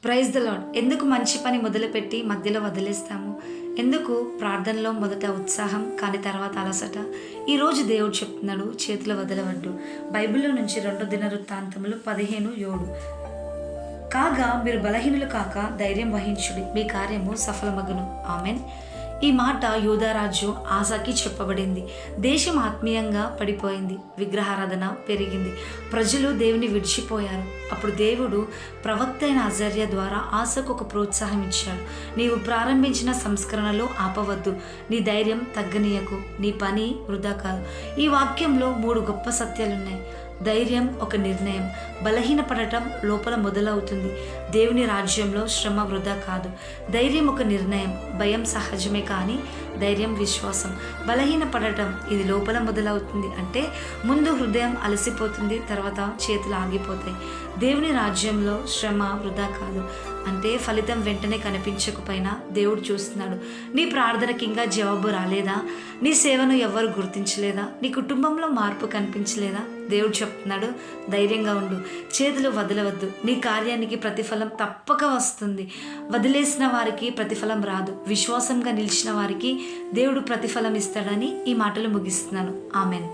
Praise the lord. ఎందుకు మంచి పని మొదలుపెట్టి మధ్యలో వదిలేస్తాము? ఎందుకు ప్రార్థనలో మొదట ఉత్సాహం కానీ తర్వాత అలసట? ఈరోజు దేవుడు చెప్తున్నాడు, చేతులు వదలవద్దు. బైబిల్లో నుంచి 2 దినవృత్తాంతములు 15:7. కాగా మీరు బలహీనులు కాక ధైర్యం వహించుడి, మీ కార్యము సఫలమగును. ఆమెన్. ఈ మాట యూదారాజు ఆసాకి చెప్పబడింది. దేశం ఆత్మీయంగా పడిపోయింది, విగ్రహారాధన పెరిగింది, ప్రజలు దేవుని విడిచిపోయారు. అప్పుడు దేవుడు ప్రవక్త అయిన అజర్య ద్వారా ఆశకు ఒక ప్రోత్సాహం ఇచ్చాడు. నీవు ప్రారంభించిన సంస్కరణలో ఆపవద్దు, నీ ధైర్యం తగ్గనీయకు, నీ పని వృధా కాదు. ఈ వాక్యంలో 3 గొప్ప సత్యాలున్నాయి. ధైర్యం ఒక నిర్ణయం. బలహీనపడటం లోపల మొదలవుతుంది. దేవుని రాజ్యంలో శ్రమ వృధా కాదు. ధైర్యం ఒక నిర్ణయం. భయం సహజమే కానీ ధైర్యం విశ్వాసం. బలహీనపడటం ఇది లోపల మొదలవుతుంది. అంటే ముందు హృదయం అలసిపోతుంది, తర్వాత చేతులు ఆగిపోతాయి. దేవుని రాజ్యంలో శ్రమ వృధా కాదు అంటే ఫలితం వెంటనే కనిపించకపోయినా దేవుడు చూస్తున్నాడు. నీ ప్రార్థనకి ఇంకా జవాబు రాలేదా? నీ సేవను ఎవరు గుర్తించలేదా? నీ కుటుంబంలో మార్పు కనిపించలేదా? దేవుడు చెప్తున్నాడు, ధైర్యంగా ఉండు, చేతులు వదలవద్దు, నీ కార్యానికి ప్రతిఫలం తప్పక వస్తుంది. వదిలేసిన వారికి ప్రతిఫలం రాదు, విశ్వాసంగా నిలిచిన వారికి దేవుడు ప్రతిఫలం ఇస్తాడని ఈ మాటలు ముగిస్తున్నాను. ఆమెన్.